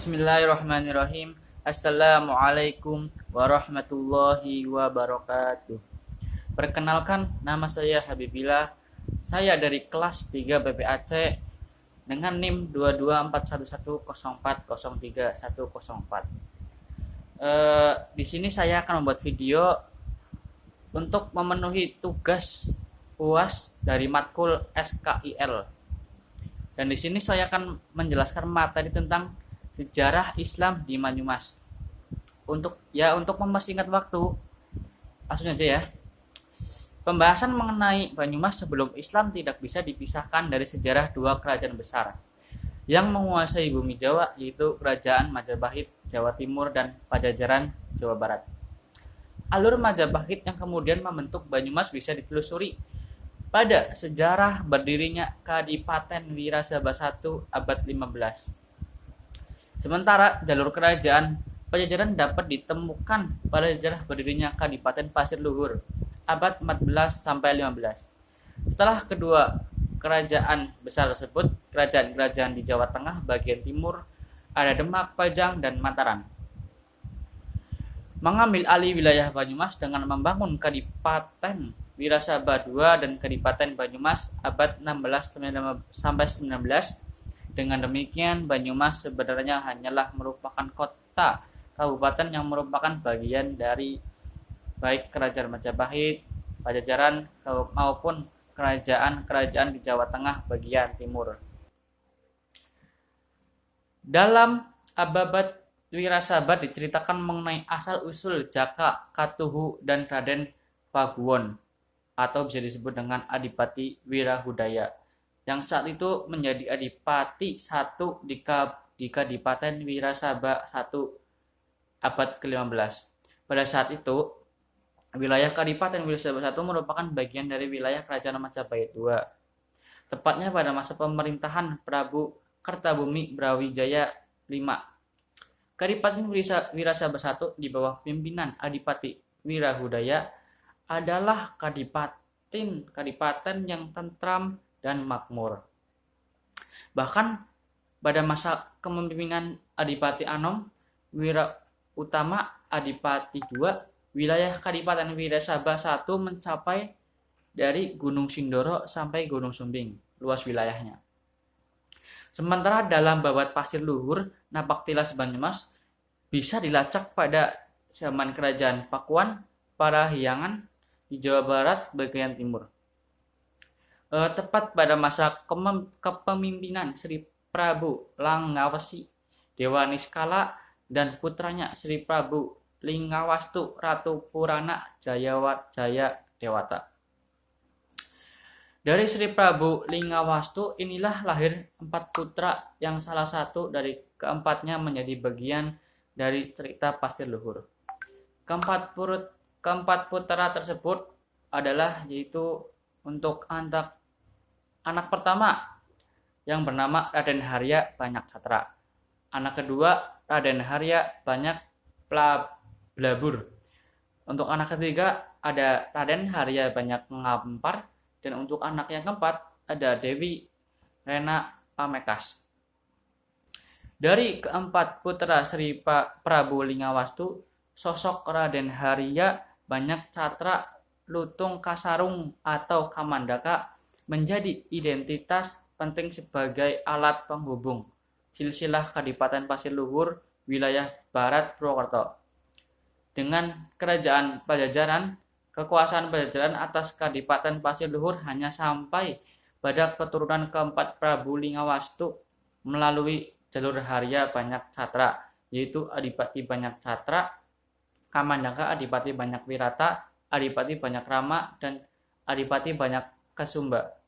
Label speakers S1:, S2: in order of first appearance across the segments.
S1: Bismillahirrahmanirrahim. Assalamualaikum warahmatullahi wabarakatuh. Perkenalkan, nama saya Habibillah. Saya dari kelas 3 BPAC dengan NIM 2241104031104. Di sini saya akan membuat video untuk memenuhi tugas UAS dari matkul SKIL. Dan di sini saya akan menjelaskan materi tentang sejarah Islam di Banyumas. Untuk mempersingkat waktu, langsung aja ya. Pembahasan mengenai Banyumas sebelum Islam tidak bisa dipisahkan dari sejarah dua kerajaan besar yang menguasai bumi Jawa, yaitu Kerajaan Majapahit Jawa Timur dan Pajajaran Jawa Barat. Alur Majapahit yang kemudian membentuk Banyumas bisa ditelusuri pada sejarah berdirinya Kadipaten Wirasaba I abad 15. Sementara jalur kerajaan Pajajaran dapat ditemukan pada sejarah berdirinya Kadipaten Pasir Luhur abad 14 sampai 15. Setelah kedua kerajaan besar tersebut, kerajaan-kerajaan di Jawa Tengah bagian timur ada Demak, Pajang, dan Mataram mengambil alih wilayah Banyumas dengan membangun Kadipaten Wirasaba II dan Kadipaten Banyumas abad 16 sampai 19. Dengan demikian, Banyumas sebenarnya hanyalah merupakan kota kabupaten yang merupakan bagian dari baik Kerajaan Majapahit, Pajajaran maupun kerajaan-kerajaan di Jawa Tengah bagian timur. Dalam Ababad Wirasaba diceritakan mengenai asal-usul Jaka, Katuhu, dan Raden Paguwon, atau bisa disebut dengan Adipati Wirahudaya, yang saat itu menjadi Adipati I di Kadipaten Wirasaba I abad ke-15. Pada saat itu, wilayah Kadipaten Wirasaba I merupakan bagian dari wilayah Kerajaan Majapahit II. Tepatnya pada masa pemerintahan Prabu Kertabumi Brawijaya V. Kadipaten Wirasaba I di bawah pimpinan Adipati Wirahudaya adalah kadipaten yang tentram dan makmur. Bahkan pada masa kepemimpinan Adipati Anom Wirautama Adipati II, wilayah Kadipaten Wirasaba I mencapai dari Gunung Sindoro sampai Gunung Sumbing, luas wilayahnya. Sementara dalam Babat Pasir Luhur, Napaktilas Banyumas bisa dilacak pada zaman Kerajaan Pakuan, Parahyangan di Jawa Barat bagian timur. Tepat pada masa kepemimpinan Sri Prabu Langawesi Dewa Niskala dan putranya Sri Prabu Lingawastu Ratu Purana Jaya Dewata. Dari Sri Prabu Lingawastu inilah lahir 4 putra yang salah satu dari keempatnya menjadi bagian dari cerita Pasir Luhur. Keempat putra tersebut adalah yaitu untuk anak pertama yang bernama Raden Harya Banyak Catra. Anak kedua Raden Harya Banyak Blabur. Untuk anak ketiga ada Raden Harya Banyak Ngampar, dan untuk anak yang keempat ada Dewi Rena Pamekas. Dari keempat putra Sri Prabu Lingawastu, sosok Raden Harya Banyak Catra Lutung Kasarung atau Kamandaka menjadi identitas penting sebagai alat penghubung silsilah Kadipaten Pasir Luhur wilayah Barat Purwokerto dengan Kerajaan Pajajaran. Kekuasaan Pajajaran atas Kadipaten Pasir Luhur hanya sampai pada keturunan keempat Prabu Lingawastu melalui jalur Harya Banyak Catra, yaitu Adipati Banyak Catra, Kamandaka, Adipati Banyak Wirata, Adipati Banyak Rama, dan Adipati Banyak Kasumba.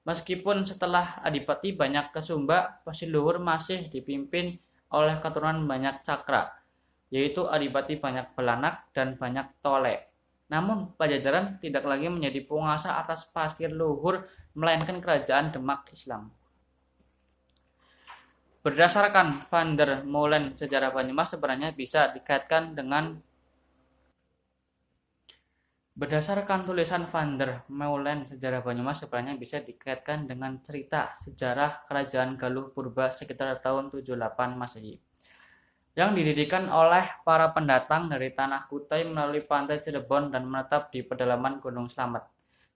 S1: Meskipun setelah Adipati Banyak Kasumba, Pasir Luhur masih dipimpin oleh keturunan Banyak Cakra, yaitu Adipati Banyak Belanak dan Banyak Tole. Namun Pajajaran tidak lagi menjadi penguasa atas Pasir Luhur, melainkan Kerajaan Demak Islam. Berdasarkan Van der Molen, sejarah Banyumas sebenarnya bisa dikaitkan dengan Berdasarkan tulisan Van der Meulen, sejarah Banyumas sebenarnya bisa dikaitkan dengan cerita sejarah Kerajaan Galuh Purba sekitar tahun 78 Masehi. yang didirikan oleh para pendatang dari tanah Kutai melalui pantai Cirebon dan menetap di pedalaman Gunung Slamet,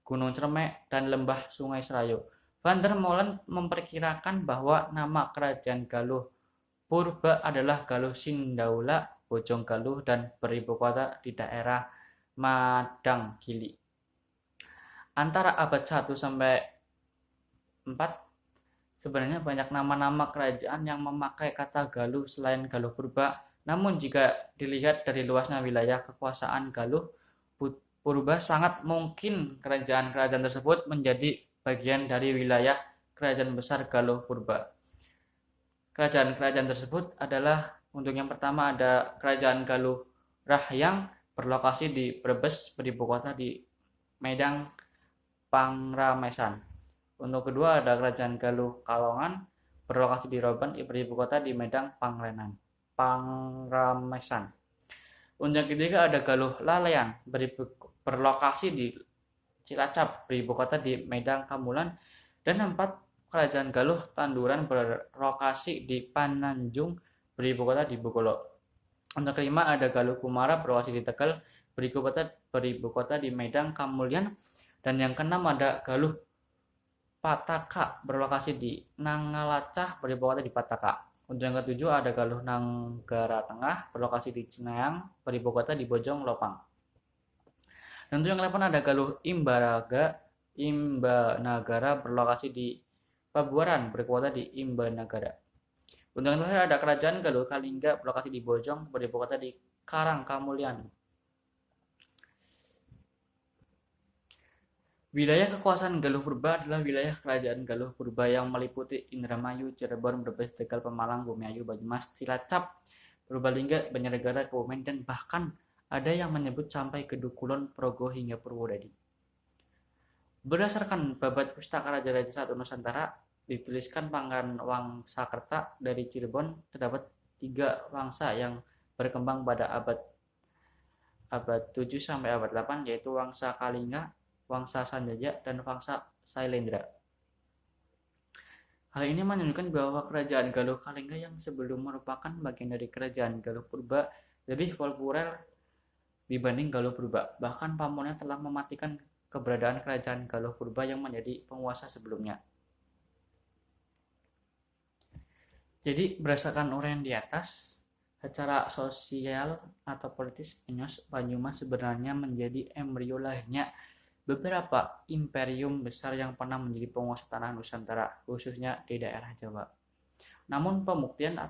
S1: Gunung Cermek, dan lembah Sungai Serayu. Van der Molen memperkirakan bahwa nama kerajaan Galuh Purba adalah Galuh Sindaula, Bojong Galuh, dan beribu kota di daerah Madang Gili. Antara abad 1 sampai 4, sebenarnya banyak nama-nama kerajaan yang memakai kata Galuh selain Galuh Purba. Namun jika dilihat dari luasnya wilayah kekuasaan Galuh Purba, sangat mungkin kerajaan-kerajaan tersebut menjadi bagian dari wilayah kerajaan besar Galuh Purba. Kerajaan-kerajaan tersebut adalah, untuk yang pertama ada Kerajaan Galuh Rahyang berlokasi di Brebes, beribu kota di Medang Pangramesan. Untuk kedua ada Kerajaan Galuh Kalongan berlokasi di Roban, beribu kota di Medang Pangramesan. Untuk yang ketiga ada Galuh Lalean berlokasi di Cilacap, beribu kota di Medang Kamulan. Dan empat, Kerajaan Galuh Tanduran berlokasi di Pananjung, beribu kota di Bogolo. Untuk kelima ada Galuh Kumara berlokasi di Tegal, beribu kota di Medang Kamulyan. Dan yang keenam ada Galuh Pataka berlokasi di Nangalacah, beribu kota di Pataka. Untuk yang ketujuh ada Galuh Nanggara Tengah berlokasi di Cineang, beribu kota di Bojong Lopang. Dan untuk yang ke-8 ada Galuh Imbanagara berlokasi di Pabuaran, beribu kota di Imbanagara. Untuk yang terakhir ada Kerajaan Galuh Kalingga berlokasi di Bojong, beribu kota di Karangkamulyan. Wilayah kekuasaan Galuh Purba adalah wilayah kerajaan Galuh Purba yang meliputi Indramayu, Cirebon, Brebes, Tegal, Pemalang, Bumiayu, Banyumas, Cilacap, Purbalingga, Banjarnegara, Kebumen, dan bahkan ada yang menyebut sampai ke Dukulon, Progo, hingga Purwodadi. Berdasarkan Babat Pustaka Raja-Raja I Nusantara, dituliskan Pangeran Wangsakerta dari Cirebon, terdapat 3 wangsa yang berkembang pada abad 7 sampai abad 8, yaitu Wangsa Kalingga, Wangsa Sanjaya, dan Wangsa Sailendra. Hal ini menunjukkan bahwa kerajaan Galuh Kalingga yang sebelum merupakan bagian dari kerajaan Galuh Purba lebih populer dibanding Galuh Purba. Bahkan pamornya telah mematikan keberadaan kerajaan Galuh Purba yang menjadi penguasa sebelumnya. Jadi berdasarkan uraian di atas, secara sosial atau politis Banyumas sebenarnya menjadi embrio lahirnya beberapa imperium besar yang pernah menjadi penguasa tanah Nusantara, khususnya di daerah Jawa. Namun pembuktian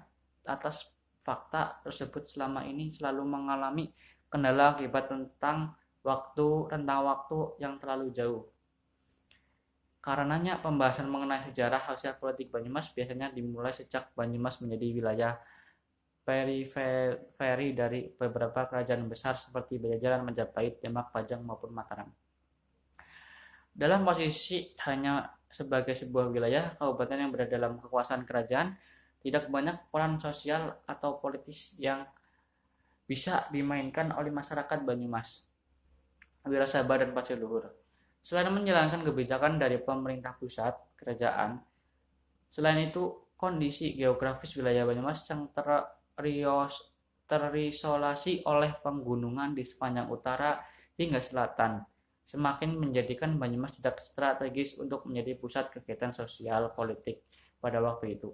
S1: atas fakta tersebut selama ini selalu mengalami kendala akibat rentang waktu yang terlalu jauh. Karenanya pembahasan mengenai sejarah sosial politik Banyumas biasanya dimulai sejak Banyumas menjadi wilayah periferi dari beberapa kerajaan besar seperti Pajajaran, Majapahit, Demak, Pajang, maupun Mataram. Dalam posisi hanya sebagai sebuah wilayah kabupaten yang berada dalam kekuasaan kerajaan, tidak banyak peran sosial atau politis yang bisa dimainkan oleh masyarakat Banyumas, wirasabah dan pasir luhur. Selain menjalankan kebijakan dari pemerintah pusat, kerajaan, selain itu kondisi geografis wilayah Banyumas yang terisolasi oleh penggunungan di sepanjang utara hingga selatan semakin menjadikan Banyumas tidak strategis untuk menjadi pusat kegiatan sosial politik pada waktu itu.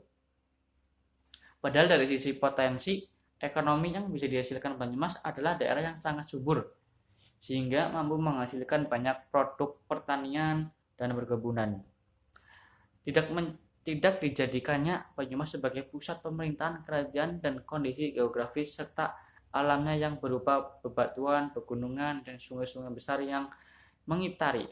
S1: Padahal dari sisi potensi ekonomi yang bisa dihasilkan Banyumas adalah daerah yang sangat subur, sehingga mampu menghasilkan banyak produk pertanian dan perkebunan. Tidak dijadikannya Banyumas sebagai pusat pemerintahan kerajaan dan kondisi geografis serta alamnya yang berupa bebatuan, pegunungan, dan sungai-sungai besar yang mengitari,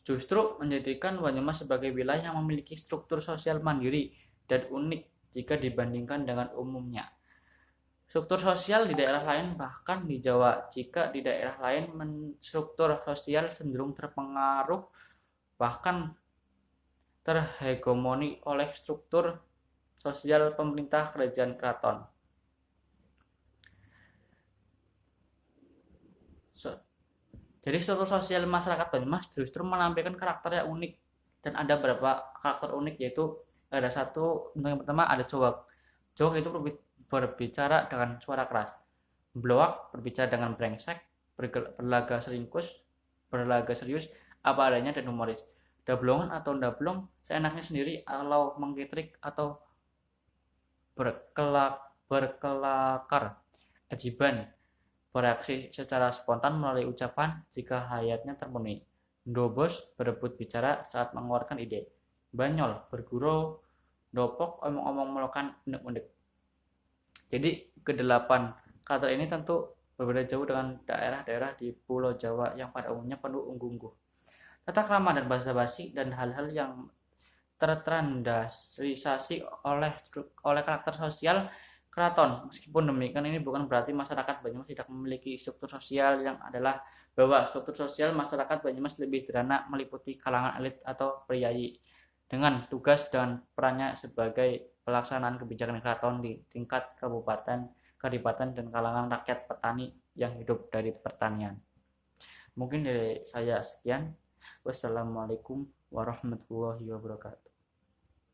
S1: justru menjadikan Banyumas sebagai wilayah yang memiliki struktur sosial mandiri dan unik jika dibandingkan dengan umumnya. Struktur sosial di daerah lain, bahkan di Jawa, jika di daerah lain struktur sosial cenderung terpengaruh bahkan terhegemoni oleh struktur sosial pemerintah kerajaan keraton. Jadi struktur sosial masyarakat Banyumas justru menampilkan karakter yang unik, dan ada beberapa karakter unik, yaitu ada satu, yang pertama ada Cowak. Jok itu berbicara dengan suara keras. Bloak berbicara dengan brengsek, berlaga serius, apa adanya dan humoris. Dablongan atau dablong seenaknya sendiri kalau mengkritrik atau berkelakar. Ajiban bereaksi secara spontan melalui ucapan jika hayatnya terpenuhi. Ndobos berebut bicara saat mengeluarkan ide. Banyol bergurau, dopok omong-omong melakukan undek-undek. Jadi kedelapan karakter ini tentu berbeda jauh dengan daerah-daerah di Pulau Jawa yang pada umumnya penuh unggu-ungguh. Tata krama dan basa-basi dan hal-hal yang tertrandarisasi oleh karakter sosial keraton. Meskipun demikian, ini bukan berarti masyarakat Banyumas tidak memiliki struktur sosial yang adalah bahwa struktur sosial masyarakat Banyumas lebih sederhana, meliputi kalangan elit atau priayi dengan tugas dan perannya sebagai pelaksanaan kebijakan keraton di tingkat kabupaten, kadipaten, dan kalangan rakyat petani yang hidup dari pertanian. Mungkin dari saya sekian. Wassalamualaikum warahmatullahi wabarakatuh.